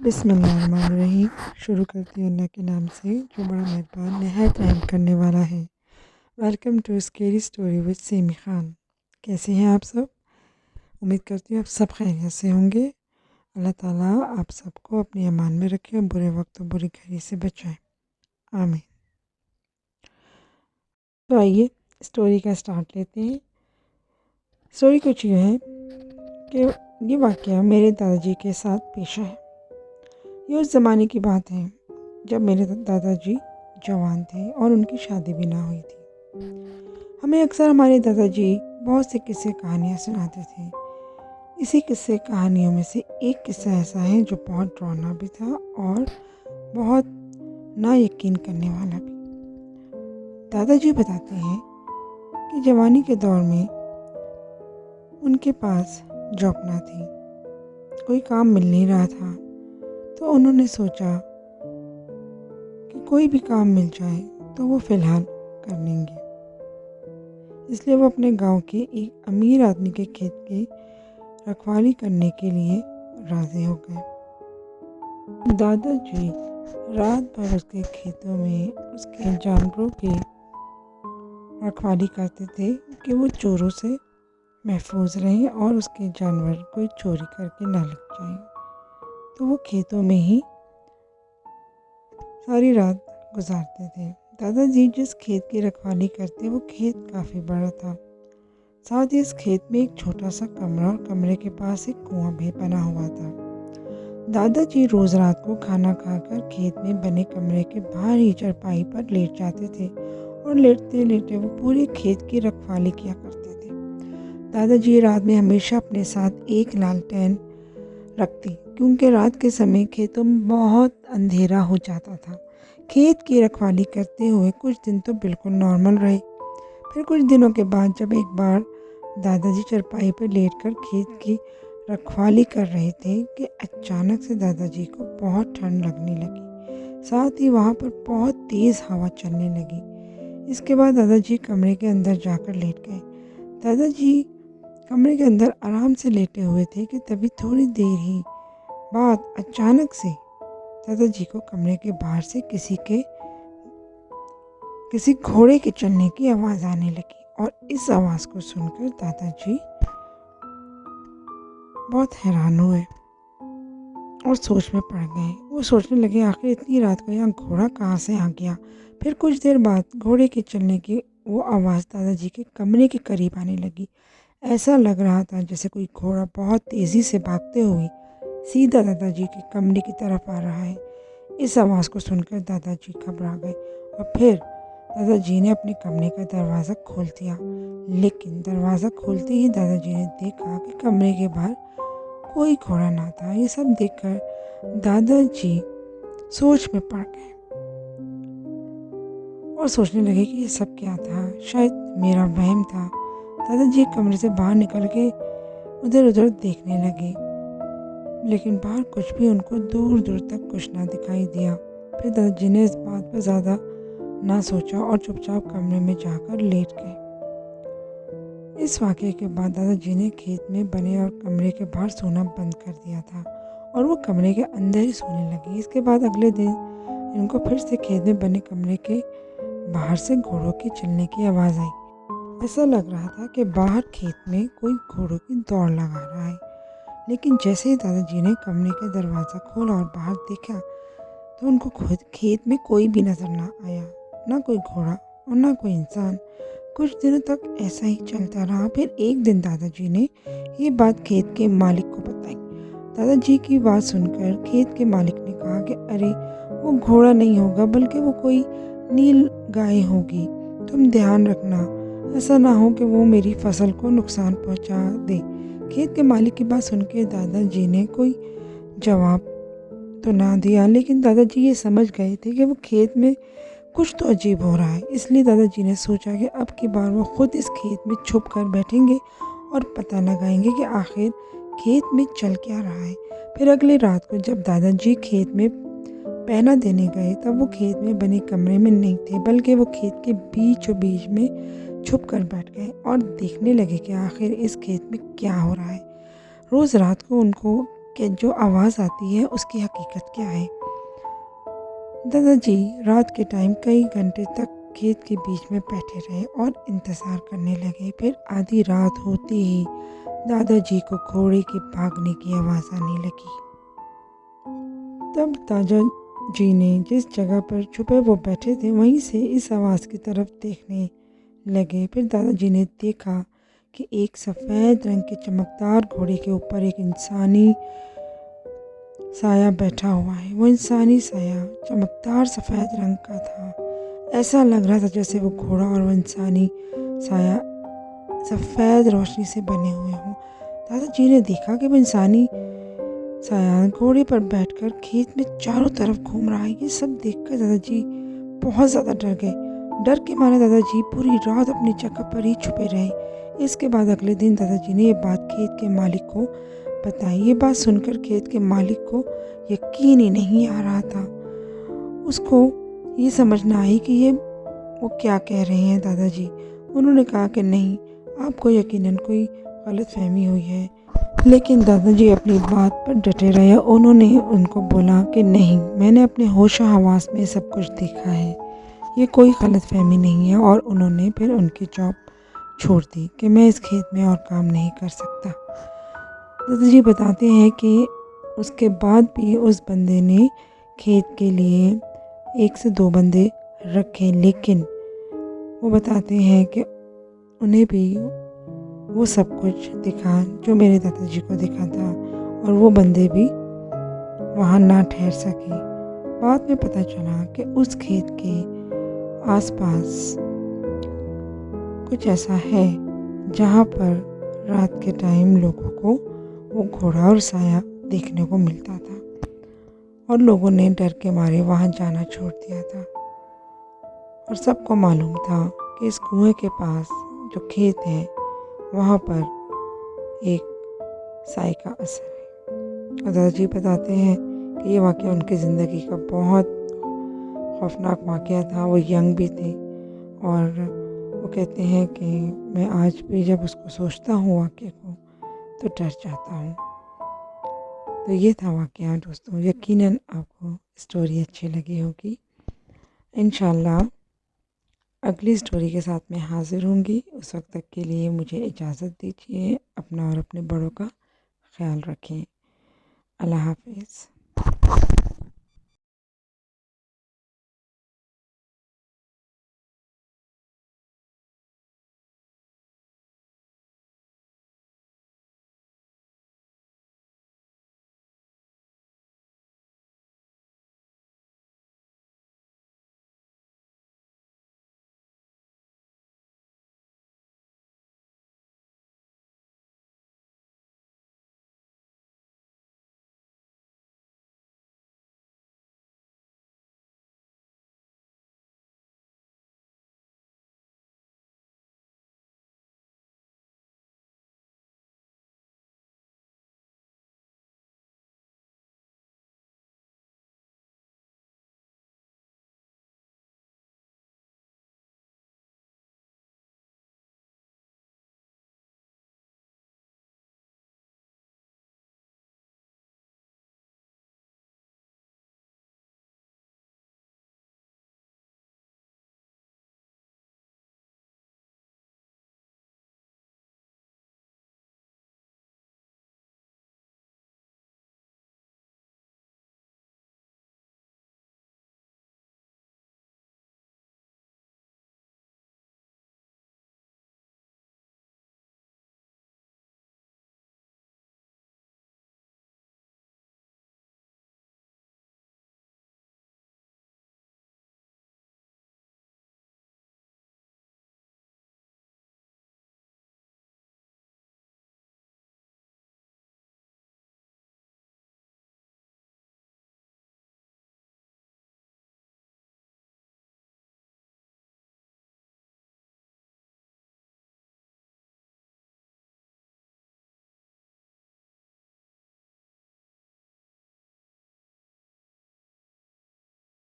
बिस्मिल्लाहिर्रहमानिर्रहीम। शुरू करती हूँ अल्लाह के नाम से जो बड़ा मेहरबान नहायत रहम करने वाला है। Welcome to scary story with Sami Khan. कैसे हैं आप सब? उम्मीद करती हूँ आप सब खैरियत से होंगे। अल्लाह ताला आप सबको अपनी अमान में रखे और बुरे वक्त और बुरी घड़ी से बचाएं, आमीन। तो आइए स्टोरी का स्टार्ट लेते हैं। स्टोरी कुछ यूँ है कि ये वाक़या मेरे दादाजी के साथ पेश आया। ये उस ज़माने की बात है जब मेरे दादाजी जवान थे और उनकी शादी भी ना हुई थी। हमें अक्सर हमारे दादाजी बहुत से किस्से कहानियाँ सुनाते थे। इसी किस्से कहानियों में से एक किस्सा ऐसा है जो बहुत डरावना भी था और बहुत ना यकीन करने वाला भी। दादाजी बताते हैं कि जवानी के दौर में उनके पास जॉब ना थी, कोई काम मिल नहीं रहा था, तो उन्होंने सोचा कि कोई भी काम मिल जाए तो वो फ़िलहाल कर लेंगे। इसलिए वो अपने गांव के एक अमीर आदमी के खेत की रखवाली करने के लिए राज़ी हो गए। दादाजी रात भर उसके खेतों में उसके जानवरों की रखवाली करते थे कि वो चोरों से महफूज रहें और उसके जानवर कोई चोरी करके ना लग जाएं। तो वो खेतों में ही सारी रात गुजारते थे। दादाजी जिस खेत की रखवाली करते वो खेत काफ़ी बड़ा था। साथ ही इस खेत में एक छोटा सा कमरा और कमरे के पास एक कुआं भी बना हुआ था। दादाजी रोज़ रात को खाना खाकर खेत में बने कमरे के बाहर ही चारपाई पर लेट जाते थे और लेटते लेटे वो पूरे खेत की रखवाली किया करते थे। दादाजी रात में हमेशा अपने साथ एक लालटेन रखती क्योंकि रात के समय खेतों में बहुत अंधेरा हो जाता था। खेत की रखवाली करते हुए कुछ दिन तो बिल्कुल नॉर्मल रहे। फिर कुछ दिनों के बाद जब एक बार दादाजी चारपाई पर लेटकर खेत की रखवाली कर रहे थे कि अचानक से दादाजी को बहुत ठंड लगने लगी। साथ ही वहाँ पर बहुत तेज़ हवा चलने लगी। इसके बाद दादाजी कमरे के अंदर जाकर लेट गए। दादाजी कमरे के अंदर आराम से लेटे हुए थे कि तभी थोड़ी देर ही बाद अचानक से दादाजी को कमरे के बाहर से किसी घोड़े के चलने की आवाज़ आने लगी और इस आवाज़ को सुनकर दादाजी बहुत हैरान हुए और सोच में पड़ गए। वो सोचने लगे आखिर इतनी रात को यहाँ घोड़ा कहाँ से आ गया। फिर कुछ देर बाद घोड़े के चलने की वो आवाज़ दादाजी के कमरे के करीब आने लगी। ऐसा लग रहा था जैसे कोई घोड़ा बहुत तेज़ी से भागते हुए सीधा दादाजी के कमरे की तरफ आ रहा है। इस आवाज़ को सुनकर दादाजी घबरा गए और फिर दादाजी ने अपने कमरे का दरवाज़ा खोल दिया। लेकिन दरवाज़ा खोलते ही दादाजी ने देखा कि कमरे के बाहर कोई घोड़ा ना था। ये सब देखकर दादाजी सोच में पड़ गए और सोचने लगे कि ये सब क्या था, शायद मेरा वहम था। दादाजी कमरे से बाहर निकल के उधर उधर देखने लगे, लेकिन बाहर कुछ भी उनको दूर दूर तक कुछ ना दिखाई दिया। फिर दादाजी ने इस बात पर ज़्यादा ना सोचा और चुपचाप कमरे में जाकर लेट गए। इस वाक़े के बाद दादाजी ने खेत में बने और कमरे के बाहर सोना बंद कर दिया था और वो कमरे के अंदर ही सोने लगे। इसके बाद अगले दिन इनको फिर से खेत में बने कमरे के बाहर से घोड़ों के चलने की आवाज़ आई। ऐसा लग रहा था कि बाहर खेत में कोई घोड़ों की दौड़ लगा रहा है। लेकिन जैसे ही दादाजी ने कमरे का दरवाज़ा खोला और बाहर देखा तो उनको खुद खेत में कोई भी नज़र ना आया, ना कोई घोड़ा और ना कोई इंसान। कुछ दिनों तक ऐसा ही चलता रहा। फिर एक दिन दादाजी ने ये बात खेत के मालिक को बताई। दादाजी की बात सुनकर खेत के मालिक ने कहा कि अरे वो घोड़ा नहीं होगा बल्कि वो कोई नील गाय होगी। तुम ध्यान रखना, ऐसा ना हो कि वो मेरी फसल को नुकसान पहुंचा दे। खेत के मालिक की बात सुनकर दादाजी ने कोई जवाब तो ना दिया, लेकिन दादाजी ये समझ गए थे कि वो खेत में कुछ तो अजीब हो रहा है। इसलिए दादाजी ने सोचा कि अब की बार वो खुद इस खेत में छुप कर बैठेंगे और पता लगाएंगे कि आखिर खेत में चल क्या रहा है। फिर अगली रात को जब दादाजी खेत में पहना देने गए तब वो खेत में बने कमरे में नहीं थे, बल्कि वो खेत के बीचों बीच में छुप कर बैठ गए और देखने लगे कि आखिर इस खेत में क्या हो रहा है। रोज़ रात को उनको कि जो आवाज़ आती है उसकी हकीकत क्या है। दादाजी रात के टाइम कई घंटे तक खेत के बीच में बैठे रहे और इंतज़ार करने लगे। फिर आधी रात होते ही दादाजी को घोड़े के भागने की आवाज़ आने लगी। तब दादाजी ने जिस जगह पर छुपे वो बैठे थे वहीं से इस आवाज़ की तरफ देखने लगे। फिर दादाजी ने देखा कि एक सफ़ेद रंग के चमकदार घोड़े के ऊपर एक इंसानी साया बैठा हुआ है। वो इंसानी साया चमकदार सफ़ेद रंग का था। ऐसा लग रहा था जैसे वो घोड़ा और वो इंसानी साया सफ़ेद रोशनी से बने हुए हों। दादाजी ने देखा कि वो इंसानी साया घोड़े पर बैठकर खेत में चारों तरफ घूम रहा है। ये सब देखकर दादाजी बहुत ज़्यादा डर गए। डर के मारे दादाजी पूरी रात अपनी जगह पर ही छुपे रहे। इसके बाद अगले दिन दादाजी ने ये बात खेत के मालिक को बताई। ये बात सुनकर खेत के मालिक को यकीन ही नहीं आ रहा था। उसको ये समझ ना आई कि ये वो क्या कह रहे हैं दादाजी। उन्होंने कहा कि नहीं, आपको यकीनन कोई गलतफहमी हुई है। लेकिन दादाजी अपनी बात पर डटे रहे। उन्होंने उनको बोला कि नहीं, मैंने अपने होश हवास में सब कुछ देखा है, ये कोई गलतफहमी नहीं है। और उन्होंने फिर उनकी जॉब छोड़ दी कि मैं इस खेत में और काम नहीं कर सकता। दादाजी बताते हैं कि उसके बाद भी उस बंदे ने खेत के लिए 1 से 2 बंदे रखे, लेकिन वो बताते हैं कि उन्हें भी वो सब कुछ दिखा जो मेरे दादाजी को दिखा था, और वो बंदे भी वहाँ ना ठहर सके। बाद में पता चला कि उस खेत के आसपास कुछ ऐसा है जहाँ पर रात के टाइम लोगों को वो घोड़ा और साया देखने को मिलता था, और लोगों ने डर के मारे वहाँ जाना छोड़ दिया था। और सबको मालूम था कि इस कुएं के पास जो खेत है वहाँ पर एक साई का असर है। और दादाजी बताते हैं कि ये वाक़या उनकी ज़िंदगी का बहुत खौफनाक वाक़या था। वो यंग भी थे, और वो कहते हैं कि मैं आज भी जब उसको सोचता हूँ वाक़ये को तो डर जाता हूँ। तो ये था वाक़या दोस्तों। यकीनन आपको स्टोरी अच्छी लगी होगी। इंशाल्लाह अगली स्टोरी के साथ मैं हाज़िर होंगी। उस वक्त तक के लिए मुझे इजाज़त दीजिए। अपना और अपने बड़ों का ख्याल रखें। अल्लाह हाफ़िज़।